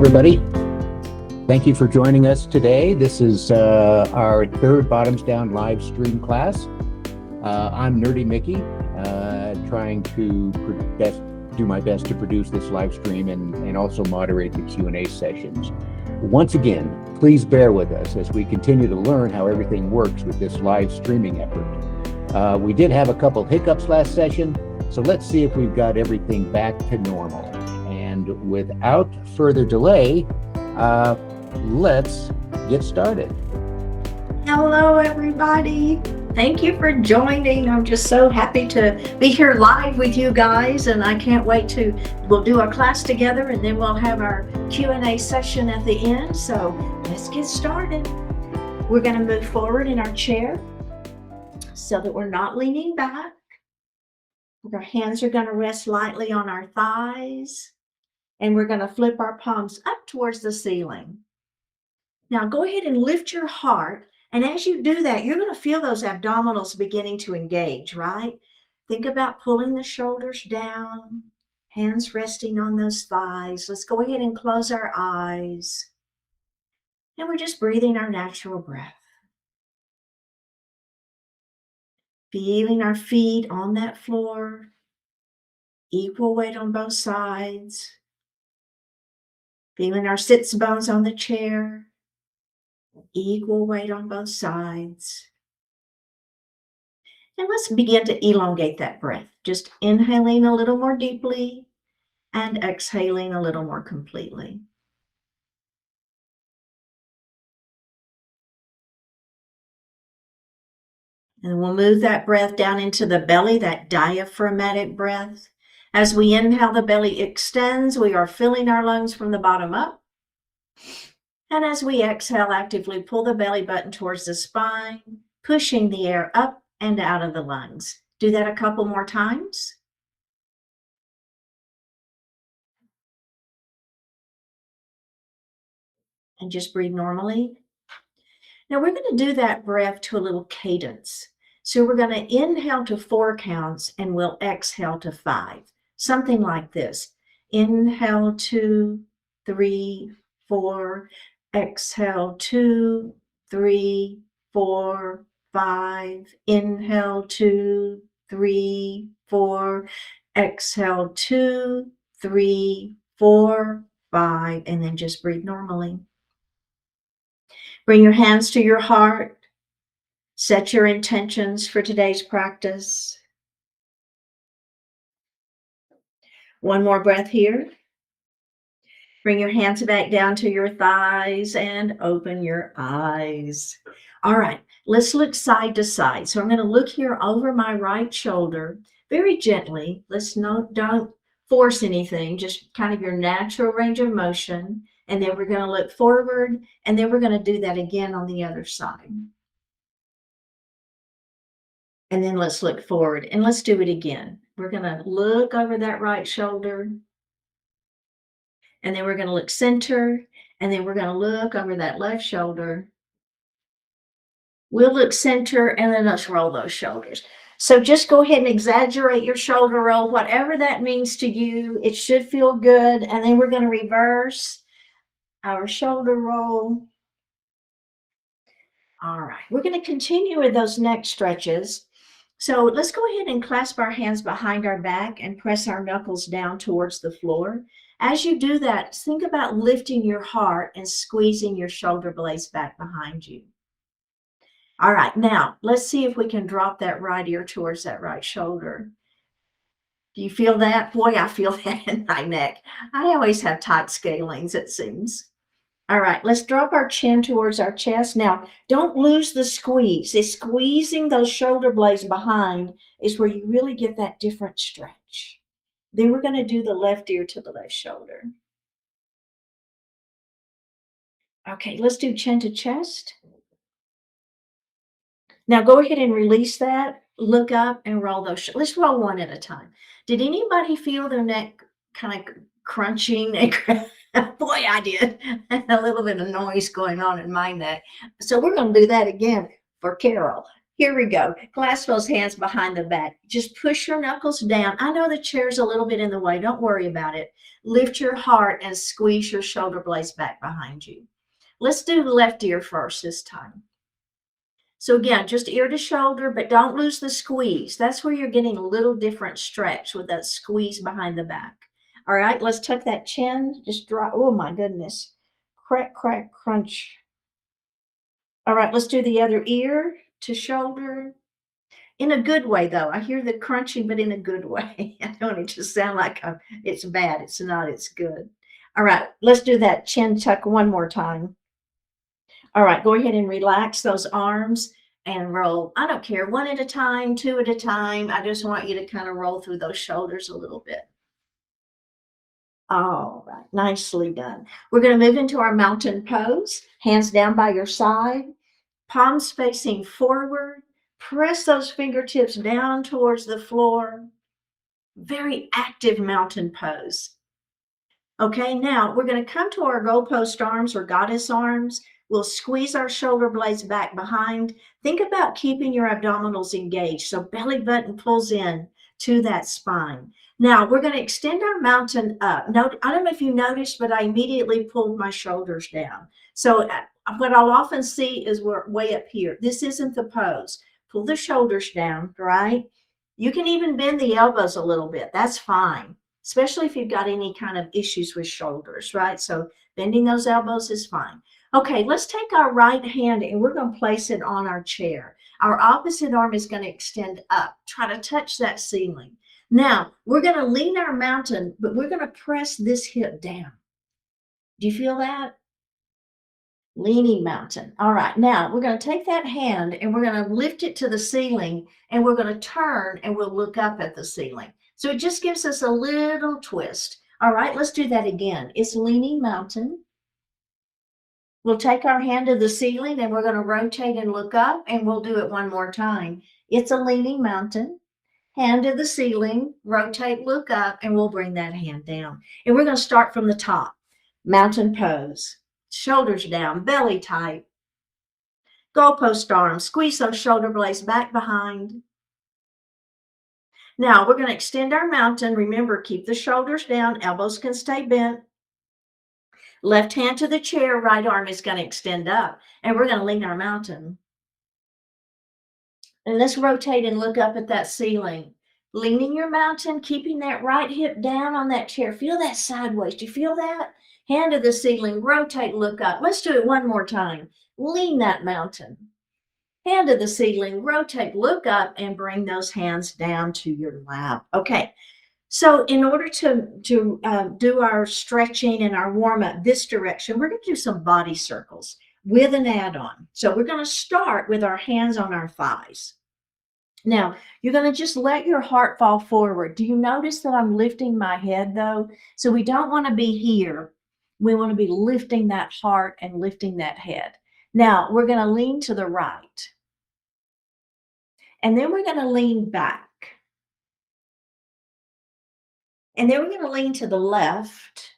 everybody. Thank you for joining us today. This is our third Bottoms Down live stream class. I'm Nerdy Mickey, trying to do my best to produce this live stream and also moderate the Q&A sessions. Once again, please bear with us as we continue to learn how everything works with this live streaming effort. We did have a couple hiccups last session, so let's see if we've got everything back to normal. And without further delay, let's get started. Hello, everybody. Thank you for joining. I'm just so happy to be here live with you guys, and I can't wait we'll do our class together, and then we'll have our Q&A session at the end. So let's get started. We're going to move forward in our chair so that we're not leaning back. Our hands are going to rest lightly on our thighs, and we're going to flip our palms up towards the ceiling. Now go ahead and lift your heart. And as you do that, you're going to feel those abdominals beginning to engage, right? Think about pulling the shoulders down, hands resting on those thighs. Let's go ahead and close our eyes. And we're just breathing our natural breath. Feeling our feet on that floor, equal weight on both sides. Feeling our sits bones on the chair, equal weight on both sides. And let's begin to elongate that breath. Just inhaling a little more deeply and exhaling a little more completely. And we'll move that breath down into the belly, that diaphragmatic breath. As we inhale, the belly extends. We are filling our lungs from the bottom up. And as we exhale, actively pull the belly button towards the spine, pushing the air up and out of the lungs. Do that a couple more times. And just breathe normally. Now we're going to do that breath to a little cadence. So we're going to inhale to 4 counts and we'll exhale to 5. Something like this. Inhale 2, 3, 4. Exhale 2, 3, 4, 5. Inhale 2, 3, 4. Exhale 2, 3, 4, 5. And then just breathe normally. Bring your hands to your heart. Set your intentions for today's practice. One more breath here. Bring your hands back down to your thighs and open your eyes. All right, let's look side to side. So I'm going to look here over my right shoulder very gently. Don't force anything, just kind of your natural range of motion. And then we're going to look forward, and then we're going to do that again on the other side. And then let's look forward, and let's do it again. We're going to look over that right shoulder. And then we're going to look center, and then we're going to look over that left shoulder. We'll look center, and then let's roll those shoulders. So just go ahead and exaggerate your shoulder roll, whatever that means to you. It should feel good. And then we're going to reverse our shoulder roll. All right, we're going to continue with those neck stretches. So let's go ahead and clasp our hands behind our back and press our knuckles down towards the floor. As you do that, think about lifting your heart and squeezing your shoulder blades back behind you. All right, now let's see if we can drop that right ear towards that right shoulder. Do you feel that? Boy, I feel that in my neck. I always have tight scalings, it seems. All right, let's drop our chin towards our chest. Now, don't lose the squeeze. It's squeezing those shoulder blades behind is where you really get that different stretch. Then we're going to do the left ear to the left shoulder. Okay, let's do chin to chest. Now go ahead and release that. Look up and roll those. Let's roll one at a time. Did anybody feel their neck kind of crunching? Boy, I did. A little bit of noise going on in my neck. So we're going to do that again for Carol. Here we go. Clasp those hands behind the back. Just push your knuckles down. I know the chair's a little bit in the way. Don't worry about it. Lift your heart and squeeze your shoulder blades back behind you. Let's do the left ear first this time. So again, just ear to shoulder, but don't lose the squeeze. That's where you're getting a little different stretch with that squeeze behind the back. All right, let's tuck that chin. Just drop. Oh my goodness. Crack, crack, crunch. All right, let's do the other ear to shoulder. In a good way, though. I hear the crunching, but in a good way. I don't want it to sound like it's bad. It's not. It's good. All right, let's do that chin tuck one more time. All right, go ahead and relax those arms and roll. I don't care, one at a time, two at a time. I just want you to kind of roll through those shoulders a little bit. All right, nicely done. We're going to move into our mountain pose. Hands down by your side, palms facing forward. Press those fingertips down towards the floor. Very active mountain pose. Okay, now we're going to come to our goalpost arms or goddess arms. We'll squeeze our shoulder blades back behind. Think about keeping your abdominals engaged. So belly button pulls in to that spine. Now we're going to extend our mountain up. Note, I don't know if you noticed, but I immediately pulled my shoulders down. So what I'll often see is we're way up here. This isn't the pose. Pull the shoulders down, right? You can even bend the elbows a little bit. That's fine, especially if you've got any kind of issues with shoulders, right? So bending those elbows is fine. Okay, let's take our right hand and we're going to place it on our chair. Our opposite arm is going to extend up. Try to touch that ceiling. Now, we're going to lean our mountain, but we're going to press this hip down. Do you feel that? Leaning mountain. All right, now we're going to take that hand and we're going to lift it to the ceiling and we're going to turn and we'll look up at the ceiling. So it just gives us a little twist. All right, let's do that again. It's leaning mountain. We'll take our hand to the ceiling and we're going to rotate and look up and we'll do it one more time. It's a leaning mountain. Hand to the ceiling, rotate, look up, and we'll bring that hand down. And we're going to start from the top. Mountain pose. Shoulders down, belly tight. Goalpost arms. Squeeze those shoulder blades back behind. Now we're going to extend our mountain. Remember, keep the shoulders down. Elbows can stay bent. Left hand to the chair, right arm is going to extend up, and we're going to lean our mountain. And let's rotate and look up at that ceiling. Leaning your mountain, keeping that right hip down on that chair. Feel that sideways. Do you feel that? Hand to the ceiling, rotate, look up. Let's do it one more time. Lean that mountain. Hand to the ceiling, rotate, look up, and bring those hands down to your lap. Okay. So in order to do our stretching and our warm-up this direction, we're going to do some body circles with an add-on. So we're going to start with our hands on our thighs. Now, you're going to just let your heart fall forward. Do you notice that I'm lifting my head, though? So we don't want to be here. We want to be lifting that heart and lifting that head. Now, we're going to lean to the right. And then we're going to lean back. And then we're going to lean to the left.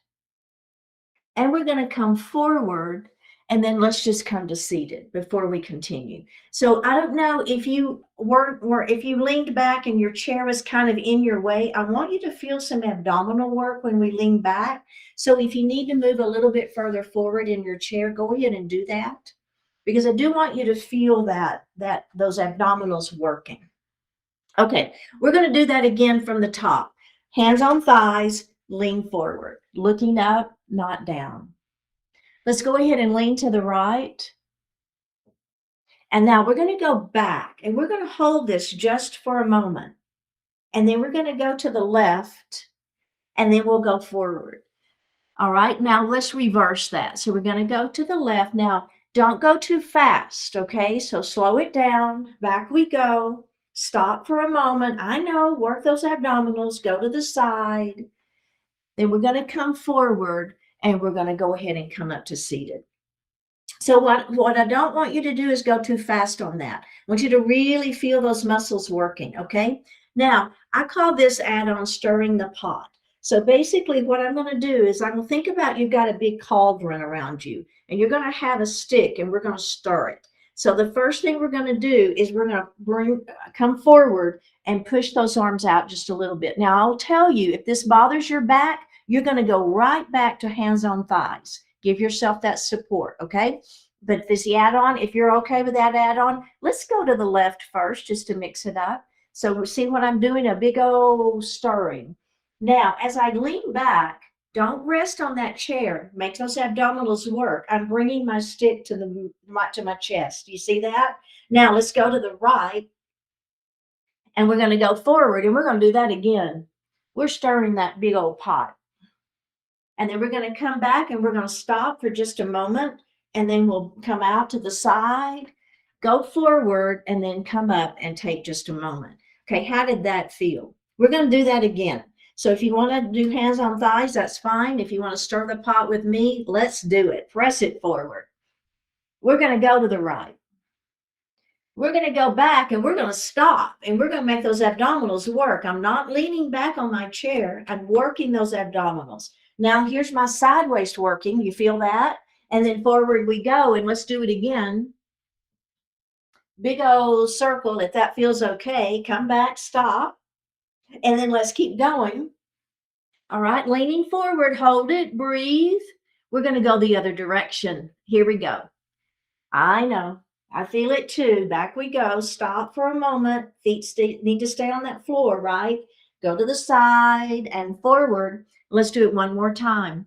And we're going to come forward. And then let's just come to seated before we continue. So I don't know if you if you leaned back and your chair was kind of in your way. I want you to feel some abdominal work when we lean back. So if you need to move a little bit further forward in your chair, go ahead and do that. Because I do want you to feel those abdominals working. Okay, we're going to do that again from the top. Hands on thighs, lean forward, looking up, not down. Let's go ahead and lean to the right. And now we're going to go back and we're going to hold this just for a moment. And then we're going to go to the left and then we'll go forward. All right, now let's reverse that. So we're going to go to the left. Now, don't go too fast, okay? So slow it down. Back we go. Stop for a moment. I know, work those abdominals. Go to the side. Then we're going to come forward and we're going to go ahead and come up to seated. So what I don't want you to do is go too fast on that. I want you to really feel those muscles working, okay? Now, I call this add-on stirring the pot. So basically what I'm going to do is I'm going to think about you've got a big cauldron around you and you're going to have a stick and we're going to stir it. So the first thing we're going to do is we're going to come forward and push those arms out just a little bit. Now, I'll tell you, if this bothers your back, you're going to go right back to hands on thighs. Give yourself that support, okay? But if this add-on, if you're okay with that add-on, let's go to the left first just to mix it up. So see what I'm doing? A big old stirring. Now, as I lean back, don't rest on that chair. Make those abdominals work. I'm bringing my stick to my chest. You see that? Now let's go to the right, and we're going to go forward, and we're going to do that again. We're stirring that big old pot. And then we're going to come back, and we're going to stop for just a moment, and then we'll come out to the side, go forward, and then come up and take just a moment. Okay, how did that feel? We're going to do that again. So if you want to do hands on thighs, that's fine. If you want to stir the pot with me, let's do it. Press it forward. We're going to go to the right. We're going to go back, and we're going to stop, and we're going to make those abdominals work. I'm not leaning back on my chair. I'm working those abdominals. Now here's my sideways working. You feel that? And then forward we go, and let's do it again. Big old circle. If that feels okay, come back, stop. And then let's keep going. All right, leaning forward, hold it, breathe. We're going to go the other direction. Here we go. I know. I feel it too. Back we go. Stop for a moment. Feet need to stay on that floor, right? Go to the side and forward. Let's do it one more time.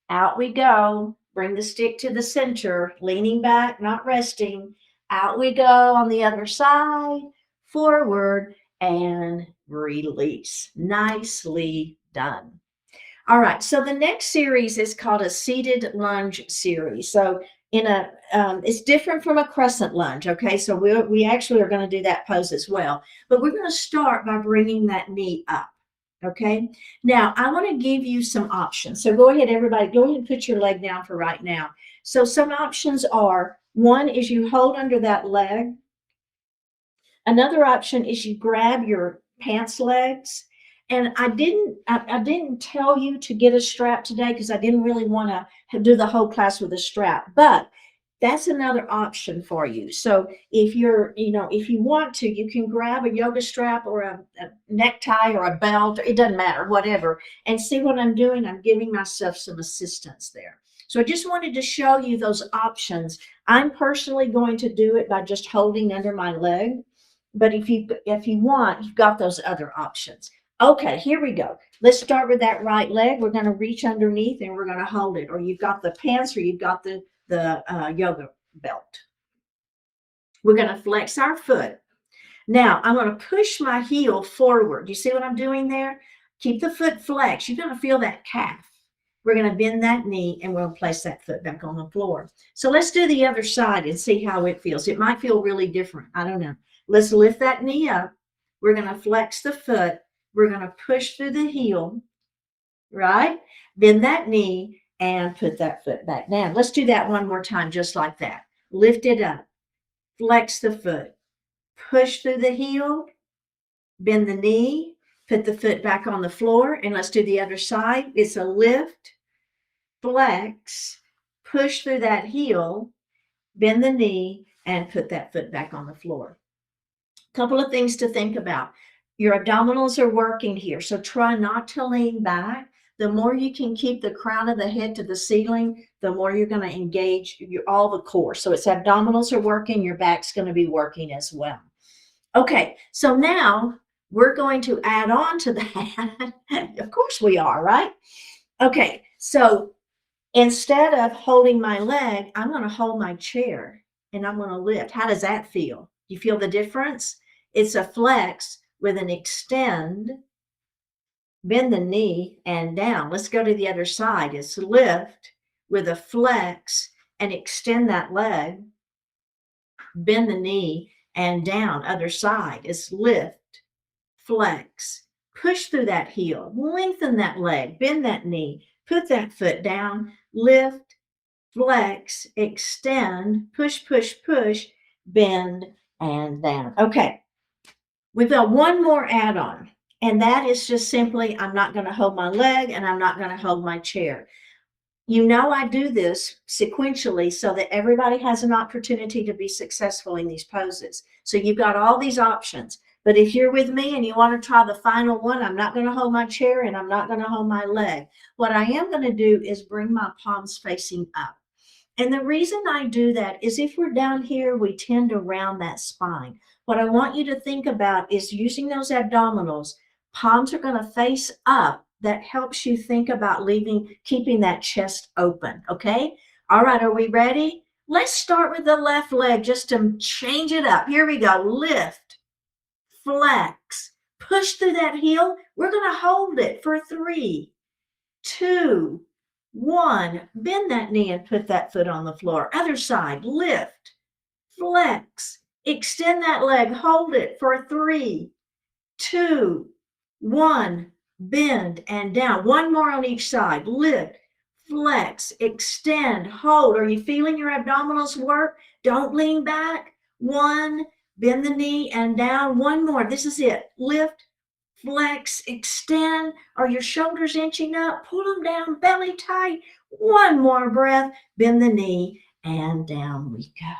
Out we go. Bring the stick to the center, leaning back, not resting. Out we go on the other side, forward, and release. Nicely done. All right, so the next series is called a seated lunge series. So it's different from a crescent lunge, okay? So we actually are going to do that pose as well. But we're going to start by bringing that knee up, okay? Now, I want to give you some options. So go ahead, everybody, go ahead and put your leg down for right now. So some options are, one is you hold under that leg. Another option is you grab your pants legs. And I didn't tell you to get a strap today because I didn't really want to do the whole class with a strap, but that's another option for you. So if if you want to, you can grab a yoga strap or a necktie or a belt, it doesn't matter, whatever. And see what I'm doing? I'm giving myself some assistance there. So I just wanted to show you those options. I'm personally going to do it by just holding under my leg. But if you want, you've got those other options. Okay, here we go. Let's start with that right leg. We're going to reach underneath and we're going to hold it. Or you've got the pants or you've got the yoga belt. We're going to flex our foot. Now, I'm going to push my heel forward. You see what I'm doing there? Keep the foot flexed. You're going to feel that calf. We're going to bend that knee and we'll place that foot back on the floor. So let's do the other side and see how it feels. It might feel really different. I don't know. Let's lift that knee up. We're going to flex the foot. We're going to push through the heel, right? Bend that knee and put that foot back down. Let's do that one more time, just like that. Lift it up, flex the foot, push through the heel, bend the knee, put the foot back on the floor, and let's do the other side. It's a lift, flex, push through that heel, bend the knee, and put that foot back on the floor. Couple of things to think about. Your abdominals are working here, so try not to lean back. The more you can keep the crown of the head to the ceiling, the more you're going to engage all the core. So it's abdominals are working, your back's going to be working as well. Okay, so now we're going to add on to that. Of course we are, right? Okay, so instead of holding my leg, I'm going to hold my chair and I'm going to lift. How does that feel? You feel the difference? It's a flex with an extend, bend the knee and down. Let's go to the other side. It's lift with a flex and extend that leg, bend the knee and down. Other side. It's lift, flex, push through that heel, lengthen that leg, bend that knee, put that foot down, lift, flex, extend, push, push, push, bend and down. Okay. We've got one more add-on, and that is just simply, I'm not going to hold my leg and I'm not going to hold my chair. You know, I do this sequentially so that everybody has an opportunity to be successful in these poses. So you've got all these options. But if you're with me and you want to try the final one, I'm not going to hold my chair and I'm not going to hold my leg. What I am going to do is bring my palms facing up. And the reason I do that is if we're down here, we tend to round that spine. What I want you to think about is using those abdominals. Palms are going to face up. That helps you think about keeping that chest open. Okay. All right. Are we ready? Let's start with the left leg just to change it up. Here we go. Lift, flex, push through that heel. We're going to hold it for 3, 2, 1. Bend that knee and put that foot on the floor. Other side, lift, flex, extend that leg, hold it for 3, 2, 1. Bend and down. One more on each side. Lift, flex, extend, hold. Are you feeling your abdominals work? Don't lean back. 1, bend the knee and down. One more. This is it. Lift, flex, extend. Are your shoulders inching up? Pull them down, belly tight. One more breath. Bend the knee and down we go.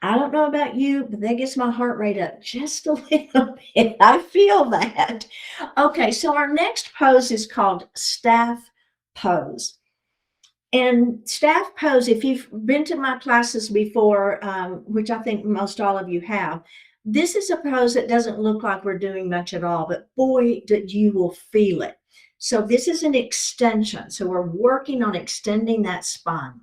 I don't know about you, but that gets my heart rate up just a little bit. I feel that. Okay, so our next pose is called staff pose. And staff pose, if you've been to my classes before, which I think most all of you have, this is a pose that doesn't look like we're doing much at all, but boy, you will feel it. So this is an extension. So we're working on extending that spine.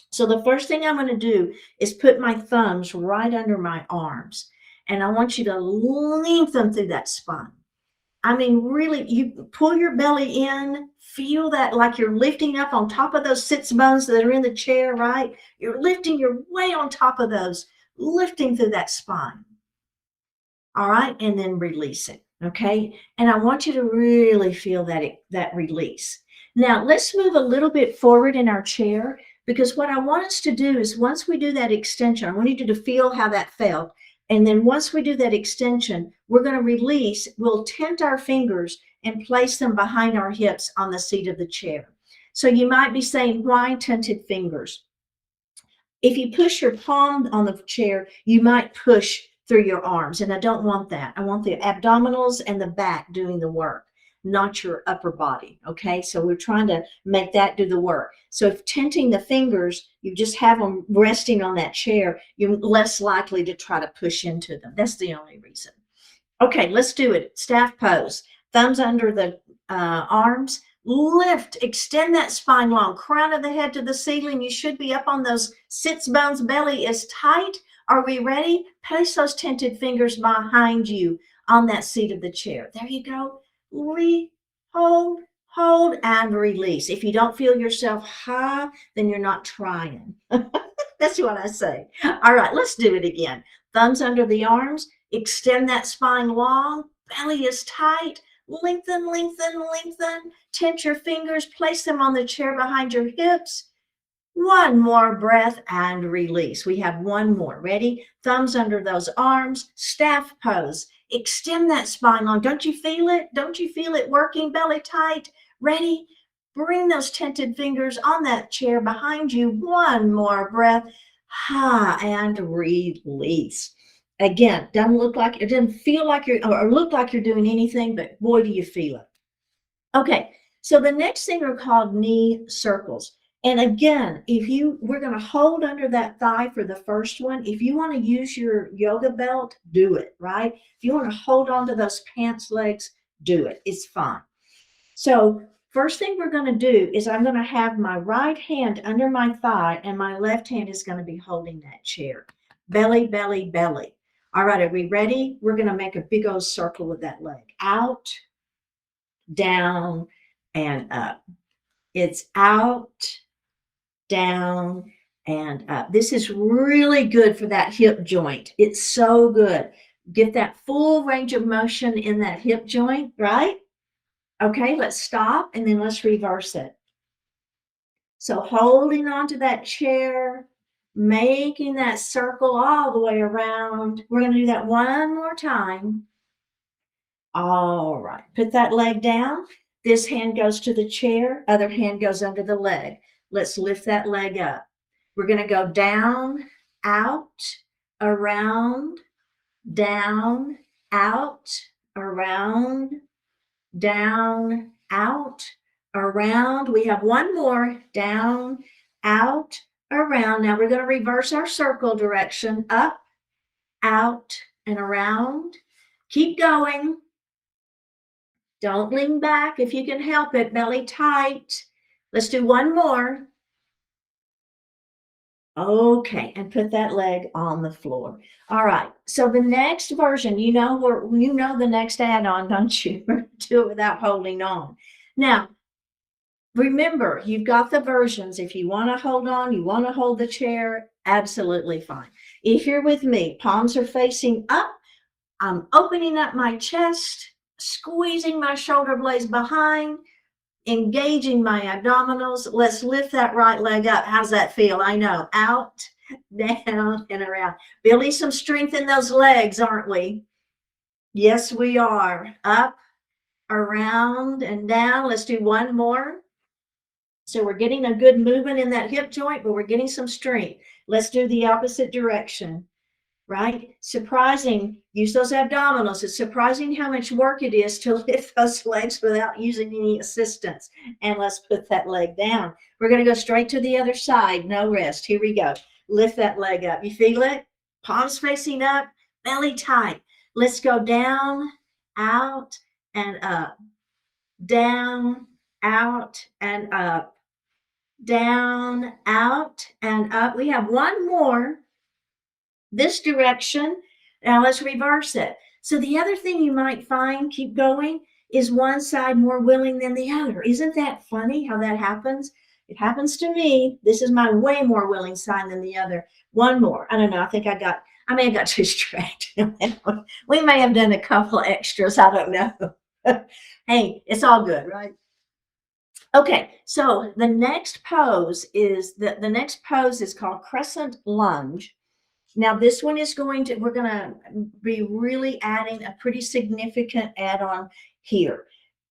So the first thing I'm going to do is put my thumbs right under my arms. And I want you to lengthen through that spine. I mean, really, you pull your belly in, feel that like you're lifting up on top of those sits bones that are in the chair, right? You're lifting your way on top of those, lifting through that spine. All right, and then release it, okay? And I want you to really feel that release. Now, let's move a little bit forward in our chair, because what I want us to do is once we do that extension, I want you to feel how that felt. And then once we do that extension, we're going to release. We'll tent our fingers and place them behind our hips on the seat of the chair. So you might be saying, why tented fingers? If you push your palm on the chair, you might push through your arms. And I don't want that. I want the abdominals and the back doing the work, not your upper body. Okay. So we're trying to make that do the work. So if tenting the fingers, you just have them resting on that chair, you're less likely to try to push into them. That's the only reason. Okay, let's do it. Staff pose. Thumbs under the arms. Lift, extend that spine long, crown of the head to the ceiling. You should be up on those sits bones. Belly is tight. Are we ready? Place those tented fingers behind you on that seat of the chair. There you go. Hold, hold, and release. If you don't feel yourself high, then you're not trying. That's what I say. All right, let's do it again. Thumbs under the arms. Extend that spine long. Belly is tight. Lengthen, lengthen, lengthen. Tent your fingers. Place them on the chair behind your hips. One more breath and release. We have one more. Ready? Thumbs under those arms. Staff pose. Extend that spine long. Don't you feel it? Don't you feel it working? Belly tight. Ready? Bring those tented fingers on that chair behind you. One more breath. And release. Again, it doesn't feel like you're, or look like you're doing anything, but boy, do you feel it. Okay, so the next thing are called knee circles. And again, we're going to hold under that thigh for the first one. If you want to use your yoga belt, do it, right? If you want to hold on to those pants legs, do it. It's fine. So first thing we're going to do is I'm going to have my right hand under my thigh and my left hand is going to be holding that chair. Belly, belly, belly. All right, are we ready? We're going to make a big old circle with that leg. Out, down, and up. It's out, down, and up. This is really good for that hip joint. It's so good. Get that full range of motion in that hip joint, right? Okay, let's stop and then let's reverse it. So holding on to that chair, making that circle all the way around. We're going to do that one more time. All right, put that leg down. This hand goes to the chair, other hand goes under the leg. Let's lift that leg up. We're going to go down, out, around, down, out, around, down, out, around. We have one more, down, out, around. Now we're going to reverse our circle direction, up, out, and around. Keep going. Don't lean back if you can help it, belly tight. Let's do one more. Okay, and put that leg on the floor. All right, so the next version, you know the next add-on, don't you? Do it without holding on. Now, remember, you've got the versions. If you want to hold on, you want to hold the chair, absolutely fine. If you're with me, palms are facing up. I'm opening up my chest, squeezing my shoulder blades behind, engaging my abdominals. Let's lift that right leg up. How's that feel? I know. Out, down, and around. Building some strength in those legs, aren't we? Yes, we are. Up, around, and down. Let's do one more. So we're getting a good movement in that hip joint, but we're getting some strength. Let's do the opposite direction. Right? Surprising, use those abdominals. It's surprising how much work it is to lift those legs without using any assistance. And let's put that leg down. We're going to go straight to the other side. No rest. Here we go. Lift that leg up. You feel it? Palms facing up, belly tight. Let's go down, out, and up. Down, out, and up. Down, out, and up. We have one more. This direction. Now let's reverse it. So the other thing you might find, keep going, is one side more willing than the other. Isn't that funny how that happens? It happens to me. This is my way more willing side than the other. One more. I don't know. I may have got distracted. We may have done a couple extras. I don't know. Hey, it's all good, right? Okay, so the next pose is called Crescent Lunge. Now this one is we're going to be really adding a pretty significant add-on here.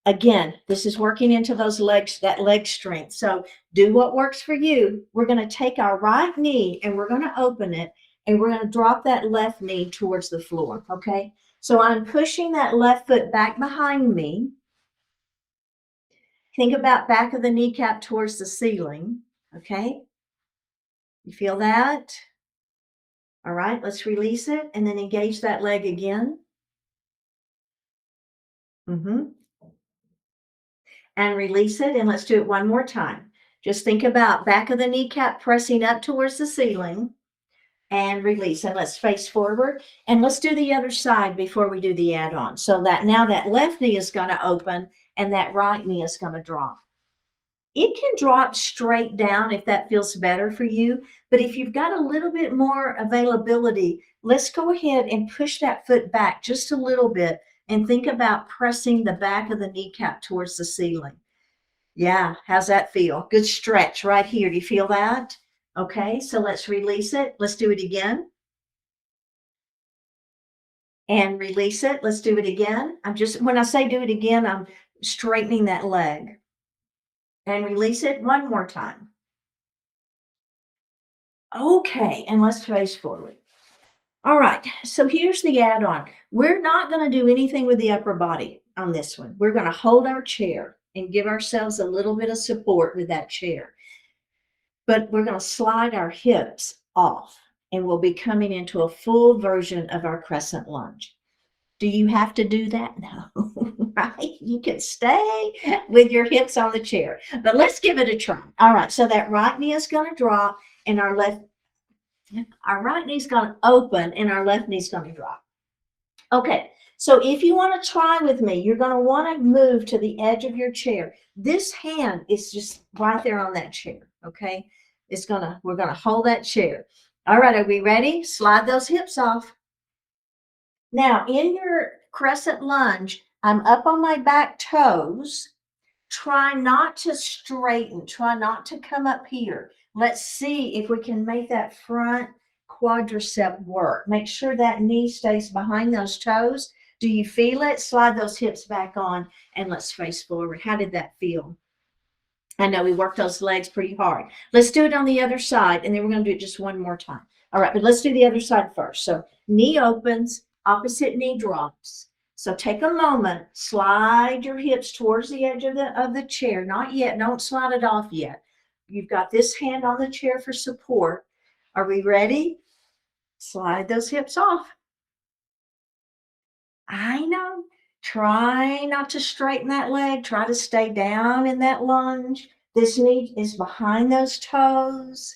Again, this is working into those legs, that leg strength. So do what works for you. We're going to take our right knee and we're going to open it and we're going to drop that left knee towards the floor, okay? So I'm pushing that left foot back behind me. Think about back of the kneecap towards the ceiling, okay? You feel that? All right, let's release it and then engage that leg again. And release it, and let's do it one more time. Just think about back of the kneecap pressing up towards the ceiling and release. And let's face forward and let's do the other side before we do the add-on. So that now that left knee is going to open and that right knee is going to drop. It can drop straight down if that feels better for you. But if you've got a little bit more availability, let's go ahead and push that foot back just a little bit and think about pressing the back of the kneecap towards the ceiling. Yeah, how's that feel? Good stretch right here. Do you feel that? Okay, so let's release it. Let's do it again. And release it. Let's do it again. When I say do it again, I'm straightening that leg. And release it one more time. Okay, and let's face forward. All right, so here's the add-on. We're not going to do anything with the upper body on this one. We're going to hold our chair and give ourselves a little bit of support with that chair. But we're going to slide our hips off, and we'll be coming into a full version of our crescent lunge. Do you have to do that? No, right? You can stay with your hips on the chair, but let's give it a try. All right, so that right knee is going to drop and our right knee is going to open and our left knee is going to drop. Okay, so if you want to try with me, you're going to want to move to the edge of your chair. This hand is just right there on that chair, okay? We're going to hold that chair. All right, are we ready? Slide those hips off. Now, in your crescent lunge, I'm up on my back toes. Try not to straighten. Try not to come up here. Let's see if we can make that front quadricep work. Make sure that knee stays behind those toes. Do you feel it? Slide those hips back on and let's face forward. How did that feel? I know we worked those legs pretty hard. Let's do it on the other side, and then we're going to do it just one more time. All right, but let's do the other side first. So knee opens, opposite knee drops. So take a moment, slide your hips towards the edge of the chair. Not yet. Don't slide it off yet. You've got this hand on the chair for support. Are we ready? Slide those hips off. I know. Try not to straighten that leg. Try to stay down in that lunge. This knee is behind those toes.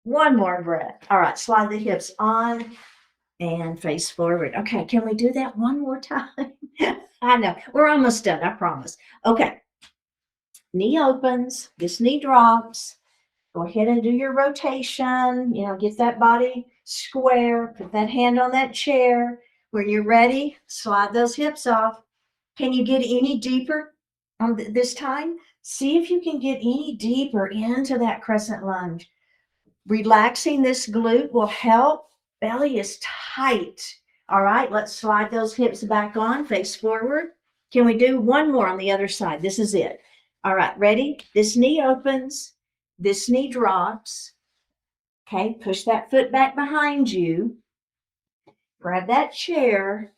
One more breath. All right, slide the hips on and face forward. Okay, can we do that one more time? I know. We're almost done, I promise. Okay. Knee opens. This knee drops. Go ahead and do your rotation. Get that body square. Put that hand on that chair. When you're ready, slide those hips off. Can you get any deeper on this time? See if you can get any deeper into that crescent lunge. Relaxing this glute will help. Belly is tight. All right, let's slide those hips back on, face forward. Can we do one more on the other side? This is it. All right, ready? This knee opens. This knee drops. Okay, push that foot back behind you. Grab that chair.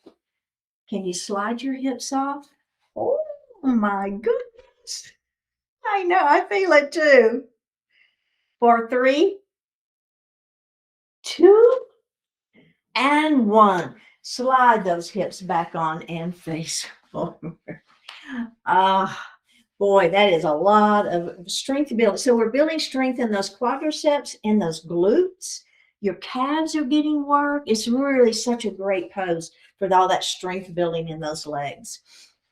Can you slide your hips off? Oh my goodness. I know, I feel it too. For 3, 2, and 1. Slide those hips back on and face forward. Boy, that is a lot of strength building. So we're building strength in those quadriceps and those glutes. Your calves are getting work. It's really such a great pose for all that strength building in those legs.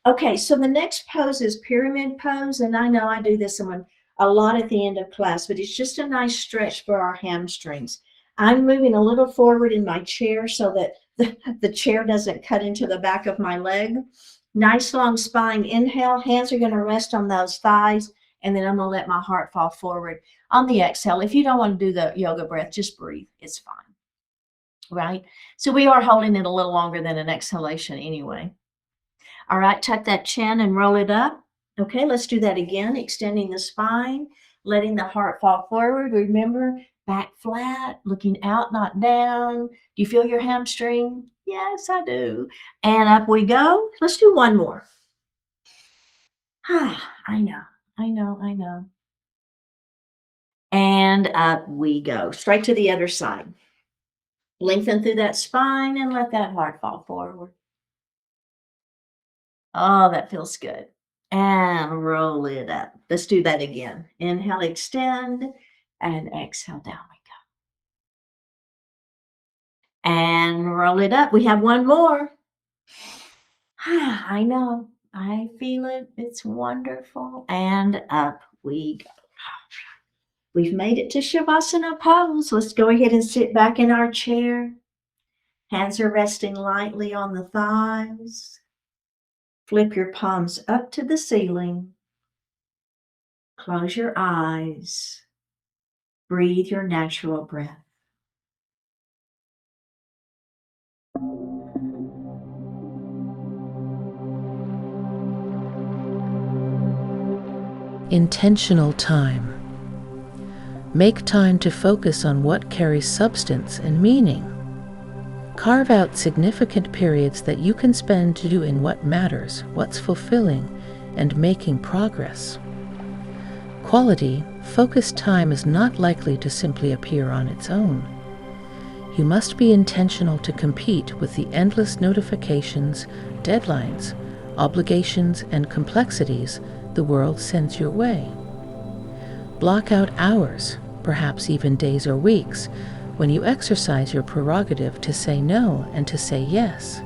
Okay, so the next pose is pyramid pose. And I know I do this one a lot at the end of class, but it's just a nice stretch for our hamstrings. I'm moving a little forward in my chair so that the chair doesn't cut into the back of my leg. Nice long spine. Inhale, hands are going to rest on those thighs, and then I'm going to let my heart fall forward. On the exhale, if you don't want to do the yoga breath, just breathe. It's fine. Right? So we are holding it a little longer than an exhalation anyway. All right, tuck that chin and roll it up. Okay, let's do that again. Extending the spine, letting the heart fall forward. Remember, back flat, looking out, not down. Do you feel your hamstring? Yes, I do. And up we go. Let's do one more. I know. And up we go. Straight to the other side. Lengthen through that spine and let that heart fall forward. Oh, that feels good. And roll it up. Let's do that again. Inhale, extend, and exhale, down we go. And roll it up. We have one more. I know. I feel it. It's wonderful. And up we go. We've made it to Shavasana pose. Let's go ahead and sit back in our chair. Hands are resting lightly on the thighs. Flip your palms up to the ceiling. Close your eyes. Breathe your natural breath. Intentional time. Make time to focus on what carries substance and meaning. Carve out significant periods that you can spend doing what matters, what's fulfilling, and making progress. Quality, focused time is not likely to simply appear on its own. You must be intentional to compete with the endless notifications, deadlines, obligations, and complexities the world sends your way. Block out hours, perhaps even days or weeks, when you exercise your prerogative to say no and to say yes.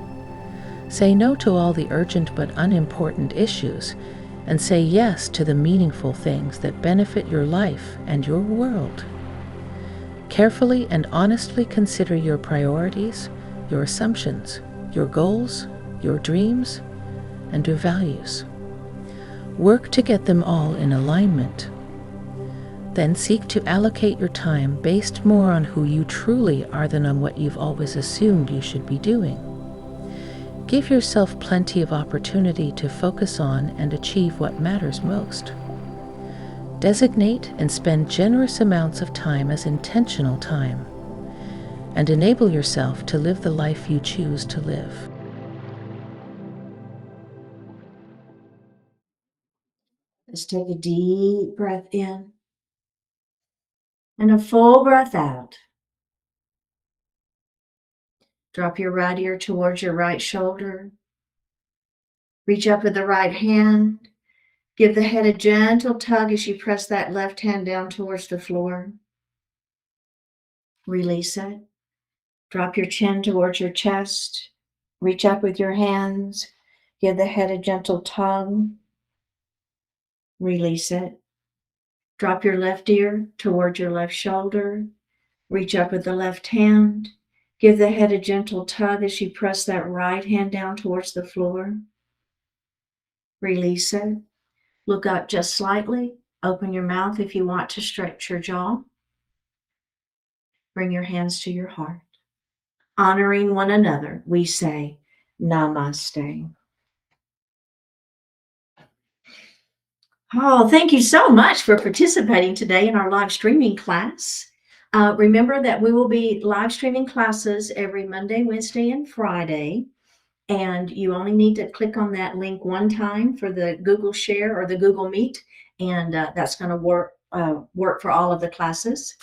Say no to all the urgent but unimportant issues, and say yes to the meaningful things that benefit your life and your world. Carefully and honestly consider your priorities, your assumptions, your goals, your dreams, and your values. Work to get them all in alignment. Then seek to allocate your time based more on who you truly are than on what you've always assumed you should be doing. Give yourself plenty of opportunity to focus on and achieve what matters most. Designate and spend generous amounts of time as intentional time, and enable yourself to live the life you choose to live. Let's take a deep breath in and a full breath out. Drop your right ear towards your right shoulder. Reach up with the right hand. Give the head a gentle tug as you press that left hand down towards the floor. Release it. Drop your chin towards your chest. Reach up with your hands. Give the head a gentle tug. Release it. Drop your left ear towards your left shoulder. Reach up with the left hand. Give the head a gentle tug as you press that right hand down towards the floor. Release it. Look up just slightly. Open your mouth if you want to stretch your jaw. Bring your hands to your heart. Honoring one another, we say Namaste. Oh, thank you so much for participating today in our live streaming class. Remember that we will be live streaming classes every Monday, Wednesday, and Friday. And you only need to click on that link one time for the Google Share or the Google Meet, and that's going to work for all of the classes.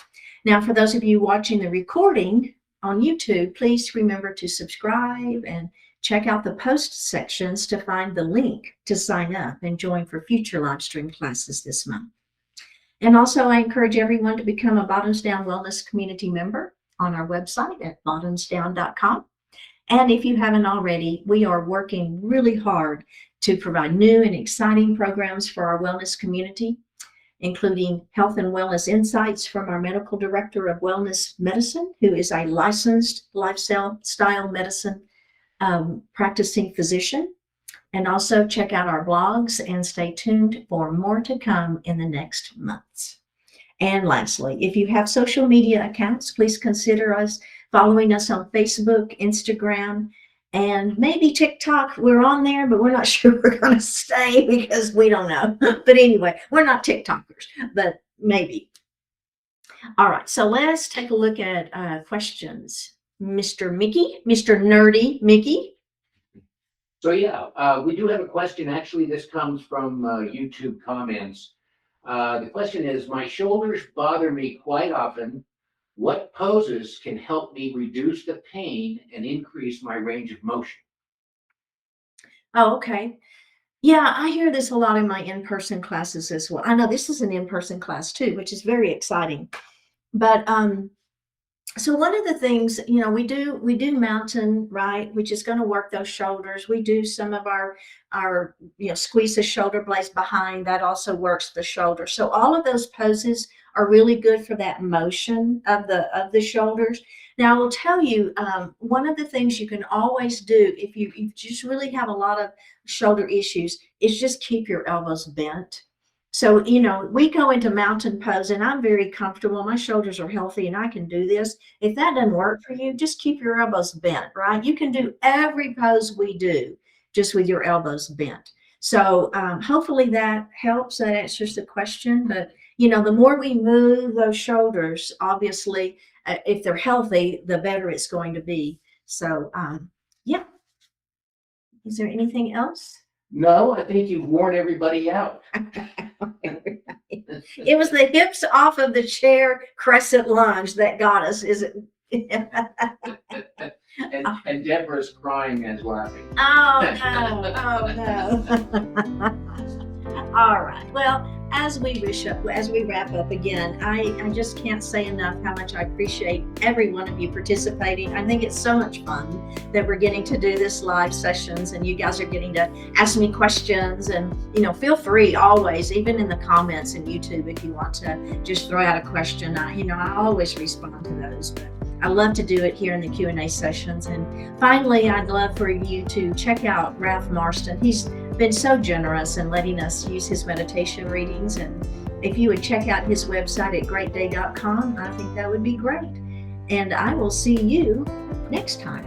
Now, for those of you watching the recording on YouTube, please remember to subscribe and check out the post sections to find the link to sign up and join for future live stream classes this month. And also, I encourage everyone to become a Bottoms Down Wellness community member on our website at bottomsdown.com. And if you haven't already, we are working really hard to provide new and exciting programs for our wellness community, including health and wellness insights from our medical director of wellness medicine, who is a licensed lifestyle medicine practicing physician. And also check out our blogs and stay tuned for more to come in the next months. And lastly, if you have social media accounts, please consider following us on Facebook, Instagram, and maybe TikTok. We're on there, but we're not sure we're going to stay because we don't know. But anyway, we're not TikTokers, but maybe. All right, so let's take a look at questions. Mr. Nerdy Mickey. So yeah, we do have a question. Actually, this comes from YouTube comments. The question is, my shoulders bother me quite often. What poses can help me reduce the pain and increase my range of motion? Oh, okay. Yeah, I hear this a lot in my in-person classes as well. I know this is an in-person class too, which is very exciting. But so one of the things, we do mountain, right, which is going to work those shoulders. We do some of our squeeze the shoulder blades behind. That also works the shoulder. So all of those poses are really good for that motion of the shoulders. Now, I will tell you, one of the things you can always do if you just really have a lot of shoulder issues is just keep your elbows bent. So, we go into mountain pose and I'm very comfortable. My shoulders are healthy and I can do this. If that doesn't work for you, just keep your elbows bent, right? You can do every pose we do just with your elbows bent. So hopefully that helps. That answers the question. But, the more we move those shoulders, obviously, if they're healthy, the better it's going to be. So, yeah. Is there anything else? No, I think you've worn everybody out. It was the hips off of the chair Crescent lunge that got us, is it? and Deborah's crying and laughing. Oh no. All right. Well, as we wrap up again, I just can't say enough how much I appreciate every one of you participating. I think it's so much fun that we're getting to do this live sessions and you guys are getting to ask me questions, and feel free always, even in the comments in YouTube, if you want to just throw out a question. I always respond to those, but I love to do it here in the Q&A sessions. And finally, I'd love for you to check out Ralph Marston. He's been so generous in letting us use his meditation readings. And if you would check out his website at greatday.com, I think that would be great. And I will see you next time.